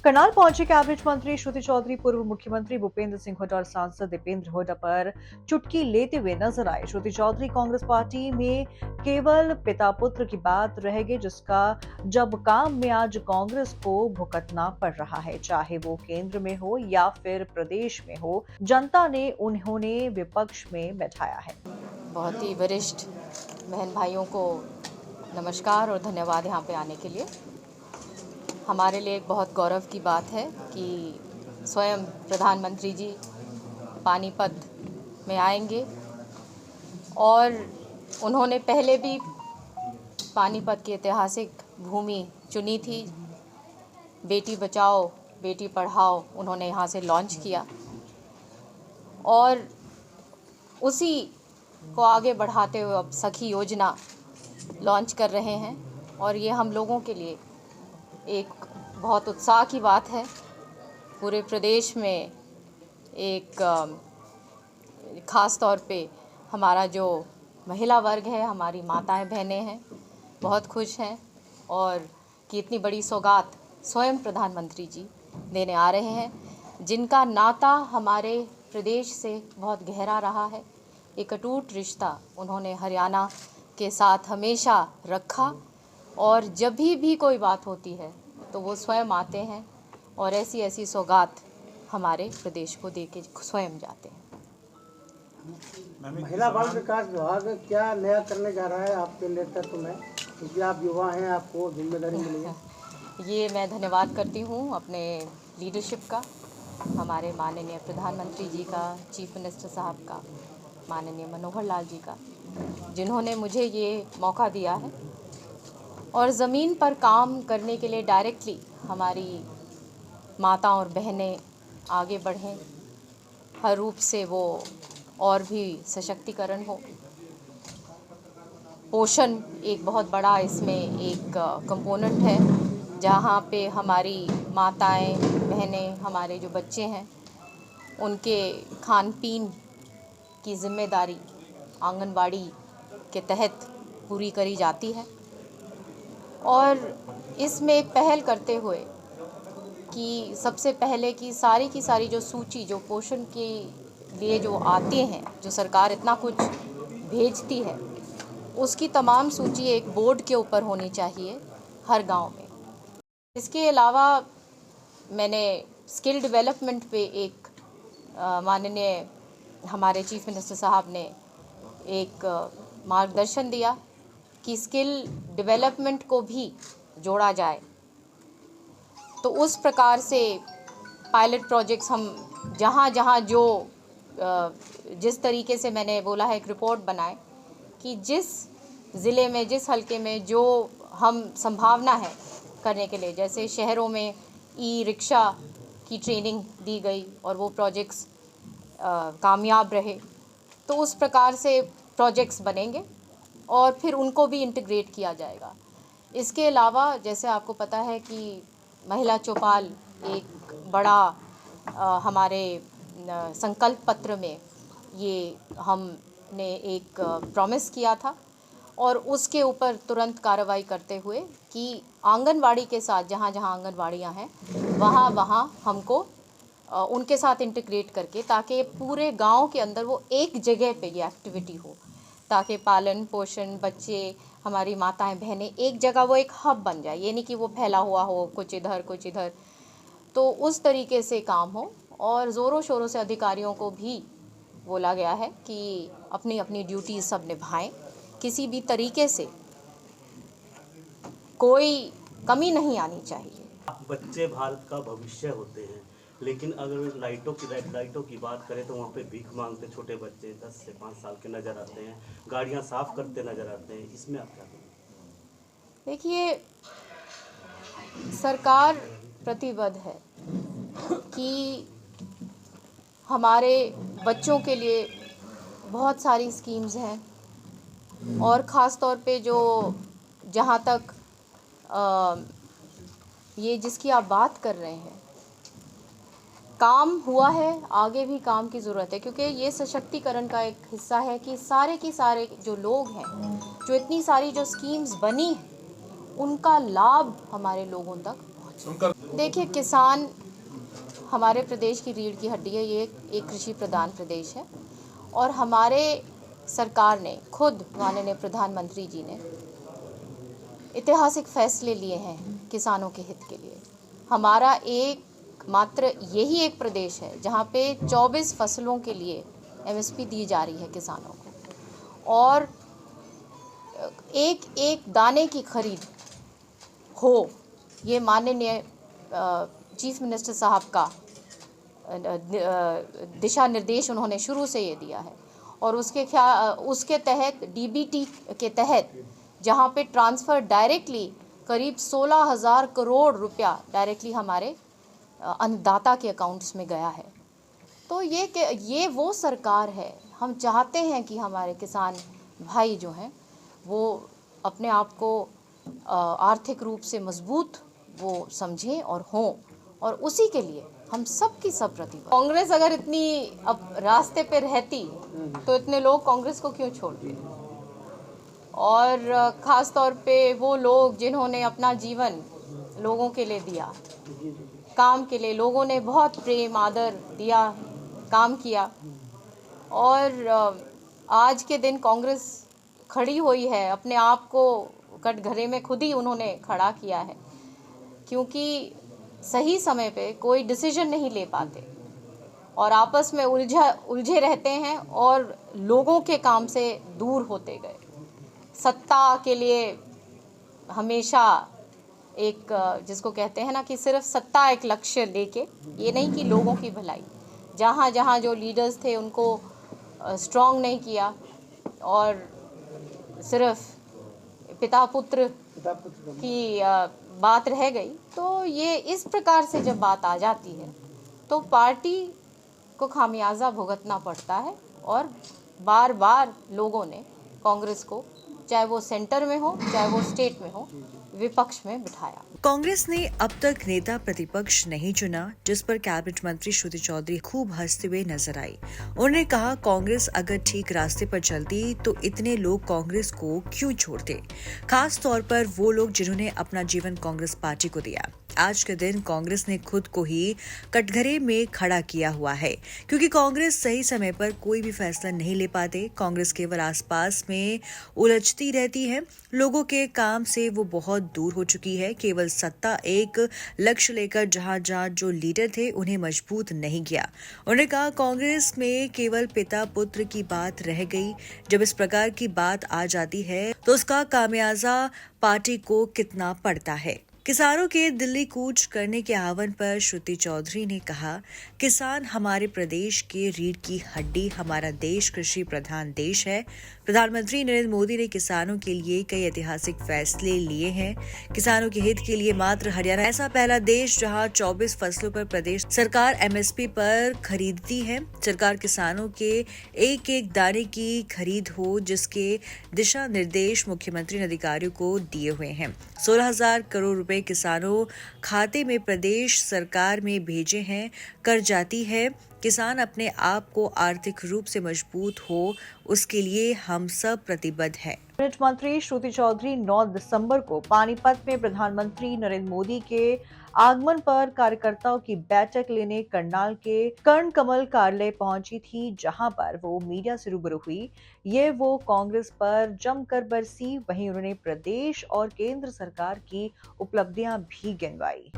करनाल पहुंचे कैबिनेट मंत्री श्रुति चौधरी पूर्व मुख्यमंत्री भूपेंद्र सिंह हुड्डा और सांसद दीपेंद्र हुड्डा पर चुटकी लेते हुए नजर आए। श्रुति चौधरी कांग्रेस पार्टी में केवल पिता पुत्र की बात रह गई, जिसका जब काम में आज कांग्रेस को भुगतना पड़ रहा है, चाहे वो केंद्र में हो या फिर प्रदेश में हो। जनता ने उन्होंने विपक्ष में बैठाया है। बहुत ही वरिष्ठ बहन भाइयों को नमस्कार और धन्यवाद यहाँ पे आने के लिए। हमारे लिए एक बहुत गौरव की बात है कि स्वयं प्रधानमंत्री जी पानीपत में आएंगे और उन्होंने पहले भी पानीपत की ऐतिहासिक भूमि चुनी थी। बेटी बचाओ बेटी पढ़ाओ उन्होंने यहाँ से लॉन्च किया और उसी को आगे बढ़ाते हुए अब सखी योजना लॉन्च कर रहे हैं और ये हम लोगों के लिए एक बहुत उत्साह की बात है। पूरे प्रदेश में एक ख़ास तौर पे हमारा जो महिला वर्ग है, हमारी माताएं बहनें हैं, बहुत खुश हैं और कि इतनी बड़ी सौगात स्वयं प्रधानमंत्री जी देने आ रहे हैं, जिनका नाता हमारे प्रदेश से बहुत गहरा रहा है। एक अटूट रिश्ता उन्होंने हरियाणा के साथ हमेशा रखा और जब भी कोई बात होती है तो वो स्वयं आते हैं और ऐसी ऐसी सौगात हमारे प्रदेश को दे के स्वयं जाते हैं। महिला बाल विकास विभाग क्या नया करने जा रहा है आपके नेतृत्व में, क्योंकि आप युवा हैं, आपको जिम्मेदारी मिली है? ये मैं धन्यवाद करती हूँ अपने लीडरशिप का, हमारे माननीय प्रधानमंत्री जी का, चीफ मिनिस्टर साहब का, माननीय मनोहर लाल जी का, जिन्होंने मुझे ये मौका दिया है और ज़मीन पर काम करने के लिए डायरेक्टली हमारी माता और बहनें आगे बढ़ें, हर रूप से वो और भी सशक्तिकरण हो। पोषण एक बहुत बड़ा इसमें एक कंपोनेंट है, जहाँ पे हमारी माताएं बहनें, हमारे जो बच्चे हैं, उनके खान पीन की जिम्मेदारी आंगनबाड़ी के तहत पूरी करी जाती है और इसमें एक पहल करते हुए कि सबसे पहले की सारी जो सूची जो पोषण के लिए जो आते हैं, जो सरकार इतना कुछ भेजती है, उसकी तमाम सूची एक बोर्ड के ऊपर होनी चाहिए हर गांव में। इसके अलावा मैंने स्किल डेवलपमेंट पे एक माननीय हमारे चीफ मिनिस्टर साहब ने एक मार्गदर्शन दिया कि स्किल डेवलपमेंट को भी जोड़ा जाए। तो उस प्रकार से पायलट प्रोजेक्ट्स हम जहाँ जो जिस तरीके से मैंने बोला है, एक रिपोर्ट बनाए कि जिस ज़िले में, जिस हलके में जो हम संभावना है करने के लिए, जैसे शहरों में ई रिक्शा की ट्रेनिंग दी गई और वो प्रोजेक्ट्स कामयाब रहे, तो उस प्रकार से प्रोजेक्ट्स बनेंगे और फिर उनको भी इंटीग्रेट किया जाएगा। इसके अलावा जैसे आपको पता है कि महिला चौपाल एक बड़ा हमारे संकल्प पत्र में ये हमने एक प्रॉमिस किया था और उसके ऊपर तुरंत कार्रवाई करते हुए कि आंगनवाड़ी के साथ जहाँ आंगनवाड़ियाँ हैं वहाँ हमको उनके साथ इंटीग्रेट करके, ताकि पूरे गांव के अंदर वो एक जगह पे ये एक्टिविटी हो, ताकि पालन पोषण, बच्चे, हमारी माताएं बहनें एक जगह, वो एक हब बन जाए। ये नहीं कि वो फैला हुआ हो कुछ इधर, तो उस तरीके से काम हो। और ज़ोरों शोरों से अधिकारियों को भी बोला गया है कि अपनी अपनी ड्यूटी सब निभाएं, किसी भी तरीके से कोई कमी नहीं आनी चाहिए। बच्चे भारत का भविष्य होते हैं, लेकिन अगर लाइटों की बात करें तो वहाँ पे भीख मांगते छोटे बच्चे 10 से 5 साल के नज़र आते हैं, गाड़ियाँ साफ करते नज़र आते हैं। इसमें आप क्या कहेंगे? देखिए, सरकार प्रतिबद्ध है कि हमारे बच्चों के लिए बहुत सारी स्कीम्स हैं और ख़ास तौर पे जो जहाँ तक ये जिसकी आप बात कर रहे हैं, काम हुआ है, आगे भी काम की ज़रूरत है, क्योंकि ये सशक्तिकरण का एक हिस्सा है कि सारे के सारे जो लोग हैं, जो इतनी सारी जो स्कीम्स बनी हैं, उनका लाभ हमारे लोगों तक पहुँचे। देखिए, किसान हमारे प्रदेश की रीढ़ की हड्डी है। ये एक कृषि प्रधान प्रदेश है और हमारे सरकार ने खुद, माननीय प्रधानमंत्री जी ने ऐतिहासिक फैसले लिए हैं किसानों के हित के लिए। हमारा मात्र यही एक प्रदेश है जहाँ पे 24 फसलों के लिए एमएसपी दी जा रही है किसानों को, और एक एक दाने की खरीद हो, ये माननीय चीफ मिनिस्टर साहब का दिशा निर्देश उन्होंने शुरू से ये दिया है। और उसके तहत डीबीटी के तहत जहाँ पे ट्रांसफ़र डायरेक्टली करीब 16,000 करोड़ रुपया डायरेक्टली हमारे अन्नदाता के अकाउंट्स में गया है। तो ये वो सरकार है। हम चाहते हैं कि हमारे किसान भाई जो हैं वो अपने आप को आर्थिक रूप से मजबूत वो समझें और हों, और उसी के लिए हम सब की सब प्रतिबद्ध। कांग्रेस अगर इतनी अब रास्ते पे रहती तो इतने लोग कांग्रेस को क्यों छोड़ते? और ख़ास तौर पे वो लोग जिन्होंने अपना जीवन लोगों के लिए दिया, काम के लिए, लोगों ने बहुत प्रेम आदर दिया, काम किया, और आज के दिन कांग्रेस खड़ी हुई है, अपने आप को कटघरे में खुद ही उन्होंने खड़ा किया है, क्योंकि सही समय पे कोई डिसीजन नहीं ले पाते और आपस में उलझे रहते हैं और लोगों के काम से दूर होते गए। सत्ता के लिए हमेशा एक, जिसको कहते हैं ना कि सिर्फ सत्ता एक लक्ष्य लेके, ये नहीं कि लोगों की भलाई। जहाँ जहाँ जो लीडर्स थे उनको स्ट्रॉन्ग नहीं किया और सिर्फ पिता पुत्र की बात रह गई। तो ये इस प्रकार से जब बात आ जाती है तो पार्टी को खामियाजा भुगतना पड़ता है, और बार बार लोगों ने कांग्रेस को, चाहे वो सेंटर में हो चाहे वो स्टेट में हो, विपक्ष में बिठाया। कांग्रेस ने अब तक नेता प्रतिपक्ष नहीं चुना, जिस पर कैबिनेट मंत्री श्रुति चौधरी खूब हंसते हुए नजर आई। उन्होंने कहा, कांग्रेस अगर ठीक रास्ते पर चलती तो इतने लोग कांग्रेस को क्यों छोड़ते, खास तौर पर वो लोग जिन्होंने अपना जीवन कांग्रेस पार्टी को दिया। आज के दिन कांग्रेस ने खुद को ही कटघरे में खड़ा किया हुआ है, क्योंकि कांग्रेस सही समय पर कोई भी फैसला नहीं ले पाते। कांग्रेस केवल आसपास में उलझती रहती है, लोगों के काम से वो बहुत दूर हो चुकी है। केवल सत्ता एक लक्ष्य लेकर जहां जहां जो लीडर थे उन्हें मजबूत नहीं किया। उन्होंने कहा, कांग्रेस में केवल पिता पुत्र की बात रह गई। जब इस प्रकार की बात आ जाती है तो उसका खामियाजा पार्टी को कितना पड़ता है। किसानों के दिल्ली कूच करने के आह्वान पर श्रुति चौधरी ने कहा, किसान हमारे प्रदेश के रीढ़ की हड्डी, हमारा देश कृषि प्रधान देश है। प्रधानमंत्री नरेंद्र मोदी ने किसानों के लिए कई ऐतिहासिक फैसले लिए हैं। किसानों के हित के लिए मात्र हरियाणा ऐसा पहला देश जहां 24 फसलों पर प्रदेश सरकार एमएसपी पर खरीदती है। सरकार किसानों के एक एक दाने की खरीद हो, जिसके दिशा निर्देश मुख्यमंत्री ने अधिकारियों को दिए हुए हैं। 16,000 करोड़ रुपए किसानों खाते में प्रदेश सरकार में भेजे हैं। कर जाती है, किसान अपने आप को आर्थिक रूप से मजबूत हो, उसके लिए हम सब प्रतिबद्ध हैं। कैबिनेट मंत्री श्रुति चौधरी 9 दिसंबर को पानीपत में प्रधानमंत्री नरेंद्र मोदी के आगमन पर कार्यकर्ताओं की बैठक लेने करनाल के कर्ण कमल कार्यालय पहुंची थी, जहां पर वो मीडिया से रूबरू हुई। ये वो कांग्रेस पर जमकर बरसी, वहीं उन्होंने प्रदेश और केंद्र सरकार की उपलब्धियां भी गिनवाई।